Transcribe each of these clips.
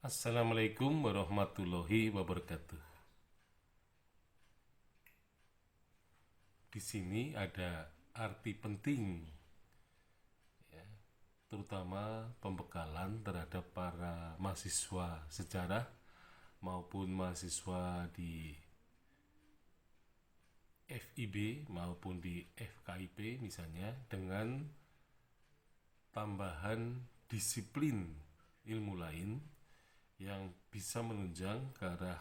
Assalamualaikum warahmatullahi wabarakatuh. Di sini ada arti penting, ya, terutama pembekalan terhadap para mahasiswa sejarah maupun mahasiswa di FIB maupun di FKIP misalnya, dengan tambahan disiplin ilmu lain yang bisa menunjang ke arah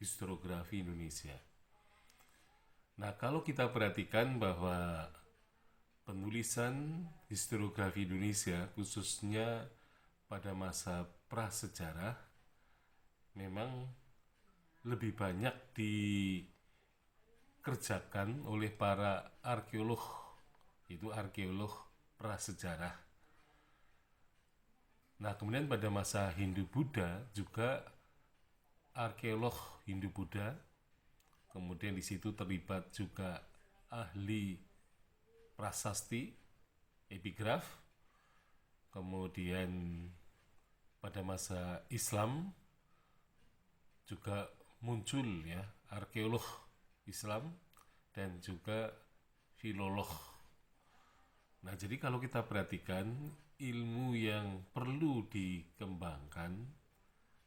historiografi Indonesia. Nah, kalau kita perhatikan bahwa penulisan historiografi Indonesia khususnya pada masa prasejarah memang lebih banyak dikerjakan oleh para arkeolog, yaitu arkeolog prasejarah. Nah, kemudian pada masa Hindu-Buddha juga arkeolog Hindu-Buddha, kemudian di situ terlibat juga ahli prasasti, epigraf. Kemudian pada masa Islam juga muncul, ya, arkeolog Islam dan juga filolog. Nah, jadi kalau kita perhatikan, ilmu yang perlu dikembangkan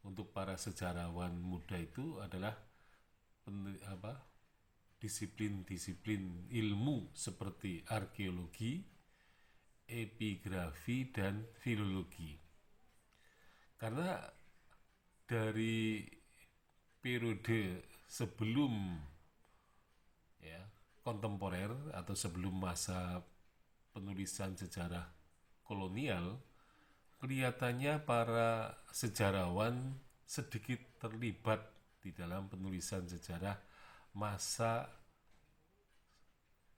untuk para sejarawan muda itu adalah disiplin-disiplin ilmu seperti arkeologi, epigrafi, dan filologi. Karena dari periode sebelum, ya, kontemporer atau sebelum masa penulisan sejarah kolonial, kelihatannya para sejarawan sedikit terlibat di dalam penulisan sejarah masa,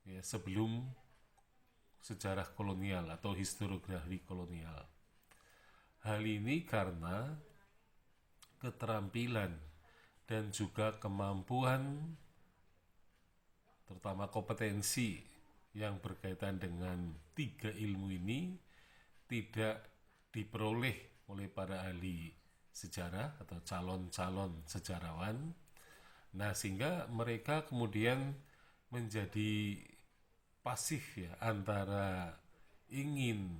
ya, sebelum sejarah kolonial atau historiografi kolonial. Hal ini karena keterampilan dan juga kemampuan, terutama kompetensi yang berkaitan dengan tiga ilmu ini tidak diperoleh oleh para ahli sejarah atau calon-calon sejarawan. Nah, sehingga mereka kemudian menjadi pasif, ya, antara ingin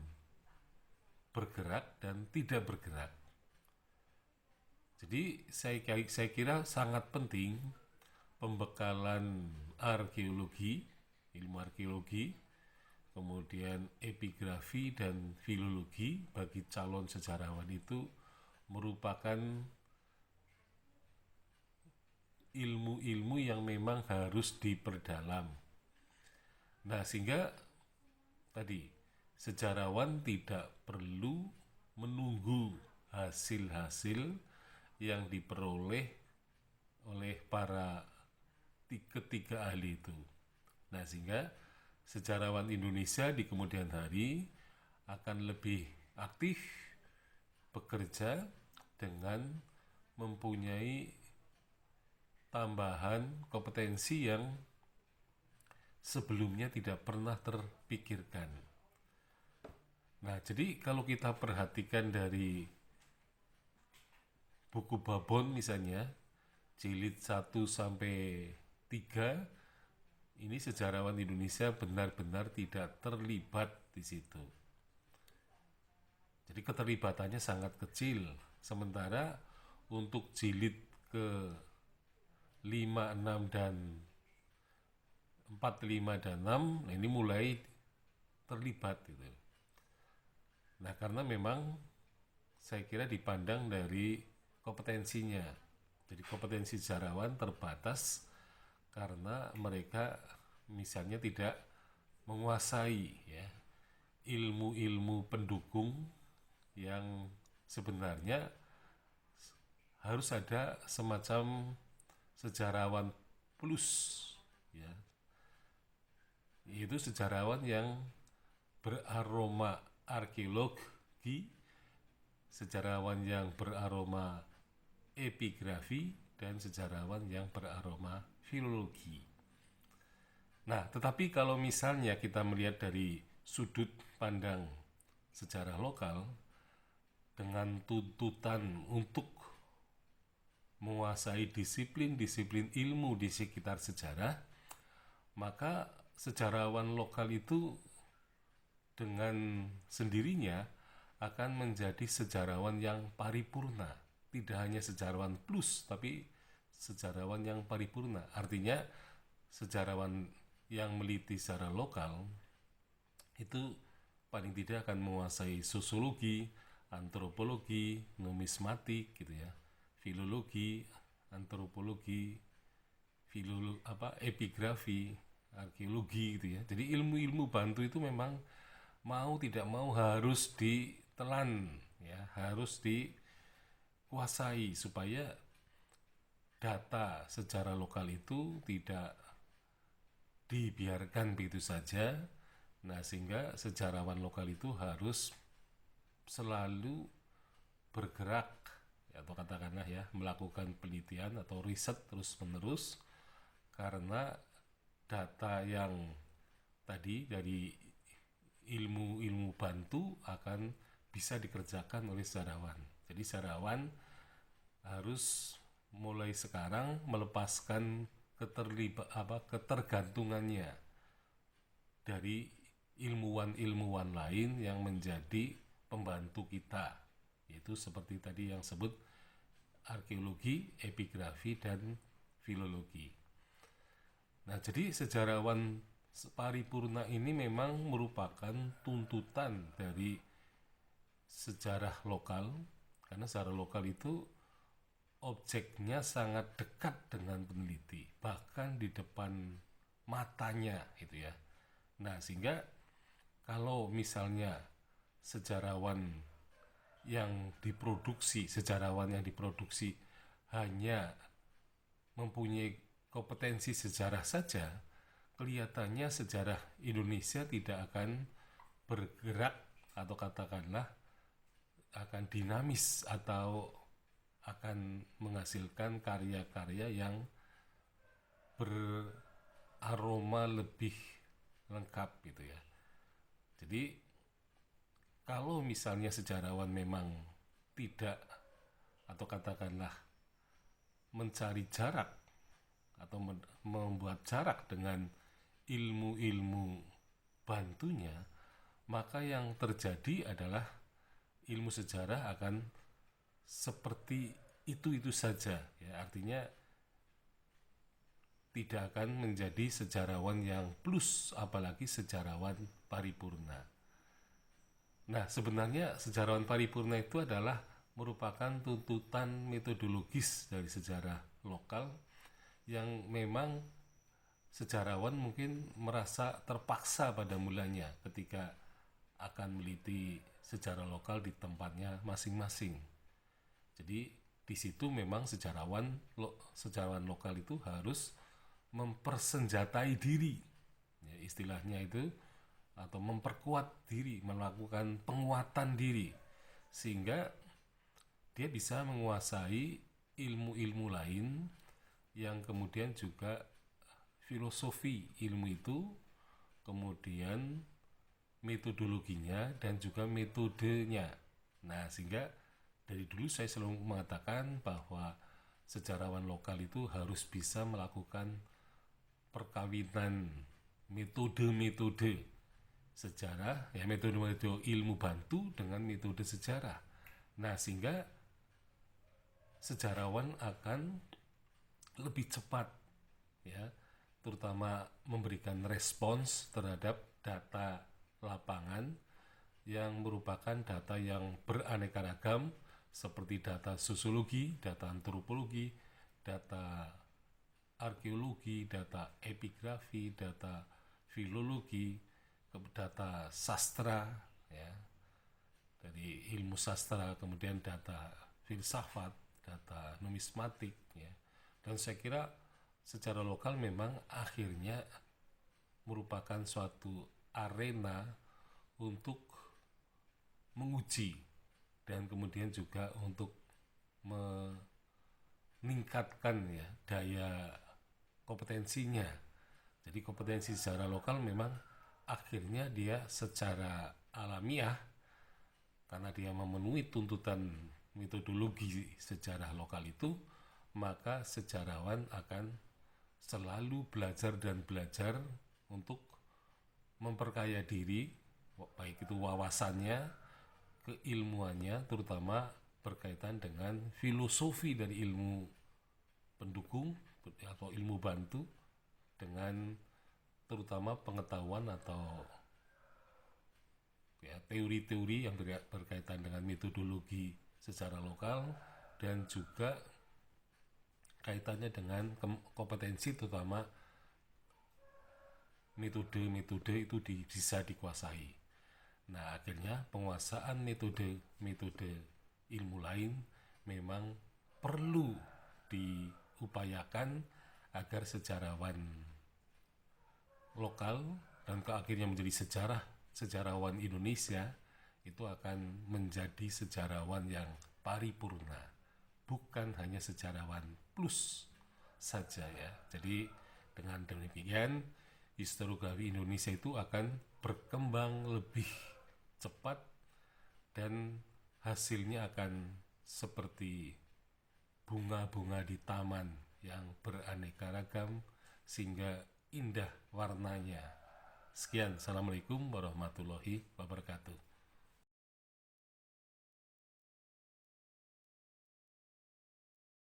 bergerak dan tidak bergerak. Jadi saya kira sangat penting pembekalan arkeologi, ilmu arkeologi, kemudian epigrafi dan filologi bagi calon sejarawan itu merupakan ilmu-ilmu yang memang harus diperdalam. Nah, sehingga tadi sejarawan tidak perlu menunggu hasil-hasil yang diperoleh oleh para ketiga ahli itu. Nah, sehingga sejarawan Indonesia di kemudian hari akan lebih aktif bekerja dengan mempunyai tambahan kompetensi yang sebelumnya tidak pernah terpikirkan. Nah, jadi kalau kita perhatikan dari buku Babon misalnya, jilid 1 sampai 3, ini sejarawan Indonesia benar-benar tidak terlibat di situ. Jadi keterlibatannya sangat kecil. Sementara untuk jilid ke 5, 6, dan 4, 5, dan 6, nah ini mulai terlibat gitu. Nah, karena memang saya kira dipandang dari kompetensinya. Jadi kompetensi sejarawan terbatas karena mereka misalnya tidak menguasai, ya, ilmu-ilmu pendukung yang sebenarnya harus ada semacam sejarawan plus, ya, yaitu sejarawan yang beraroma arkeologi, sejarawan yang beraroma epigrafi, dan sejarawan yang beraroma filologi. Nah, tetapi kalau misalnya kita melihat dari sudut pandang sejarah lokal, dengan tuntutan untuk menguasai disiplin-disiplin ilmu di sekitar sejarah, maka sejarawan lokal itu dengan sendirinya akan menjadi sejarawan yang paripurna. Tidak hanya sejarawan plus, tapi sejarawan yang paripurna. Artinya sejarawan yang meliti secara lokal itu paling tidak akan menguasai sosiologi, antropologi, numismatik gitu ya, filologi, antropologi, epigrafi, arkeologi gitu ya. Jadi ilmu-ilmu bantu itu memang mau tidak mau harus ditelan ya, harus dikuasai supaya data secara lokal itu tidak dibiarkan begitu saja. Nah, sehingga sejarawan lokal itu harus selalu bergerak atau katakanlah ya, melakukan penelitian atau riset terus-menerus, karena data yang tadi dari ilmu-ilmu bantu akan bisa dikerjakan oleh sejarawan. Jadi sejarawan harus mulai sekarang melepaskan ketergantungannya dari ilmuwan-ilmuwan lain yang menjadi pembantu kita, yaitu seperti tadi yang sebut arkeologi, epigrafi, dan filologi. Nah, jadi sejarawan paripurna ini memang merupakan tuntutan dari sejarah lokal, karena sejarah lokal itu objeknya sangat dekat dengan peneliti, bahkan di depan matanya gitu ya. Nah, sehingga kalau misalnya sejarawan yang diproduksi hanya mempunyai kompetensi sejarah saja, kelihatannya sejarah Indonesia tidak akan bergerak atau katakanlah akan dinamis atau akan menghasilkan karya-karya yang beraroma lebih lengkap gitu ya. Jadi kalau misalnya sejarawan memang tidak atau katakanlah mencari jarak atau membuat jarak dengan ilmu-ilmu bantunya, maka yang terjadi adalah ilmu sejarah akan seperti itu saja ya, artinya tidak akan menjadi sejarawan yang plus, apalagi sejarawan paripurna. Nah, sebenarnya sejarawan paripurna itu adalah merupakan tuntutan metodologis dari sejarah lokal yang memang sejarawan mungkin merasa terpaksa pada mulanya ketika akan meliti sejarah lokal di tempatnya masing-masing. Jadi di situ memang sejarawan lokal itu harus mempersenjatai diri, ya, istilahnya itu, atau memperkuat diri, melakukan penguatan diri, sehingga dia bisa menguasai ilmu-ilmu lain yang kemudian juga filosofi ilmu itu, kemudian metodologinya dan juga metodenya. Nah, sehingga dari dulu saya selalu mengatakan bahwa sejarawan lokal itu harus bisa melakukan perkawinan metode-metode sejarah, ya, metode-metode ilmu bantu dengan metode sejarah. Nah, sehingga sejarawan akan lebih cepat ya, terutama memberikan respons terhadap data lapangan yang merupakan data yang beraneka ragam, seperti data sosiologi, data antropologi, data arkeologi, data epigrafi, data filologi, data sastra ya, dari ilmu sastra, kemudian data filsafat, data numismatik ya. Dan saya kira secara lokal memang akhirnya merupakan suatu arena untuk menguji dan kemudian juga untuk meningkatkan ya daya kompetensinya. Jadi kompetensi secara lokal memang akhirnya dia secara alamiah karena dia memenuhi tuntutan metodologi sejarah lokal itu, maka sejarawan akan selalu belajar dan belajar untuk memperkaya diri, baik itu wawasannya, keilmuannya, terutama berkaitan dengan filosofi dari ilmu pendukung atau ilmu bantu, dengan terutama pengetahuan atau ya, teori-teori yang berkaitan dengan metodologi secara lokal, dan juga kaitannya dengan kompetensi, terutama metode-metode itu bisa dikuasai. Nah, akhirnya penguasaan metode-metode ilmu lain memang perlu diupayakan agar sejarawan lokal dan akhirnya menjadi sejarawan Indonesia itu akan menjadi sejarawan yang paripurna, bukan hanya sejarawan plus saja ya. Jadi dengan demikian historiografi Indonesia itu akan berkembang lebih cepat dan hasilnya akan seperti bunga-bunga di taman yang beraneka ragam sehingga indah warnanya. Sekian, assalamualaikum warahmatullahi wabarakatuh.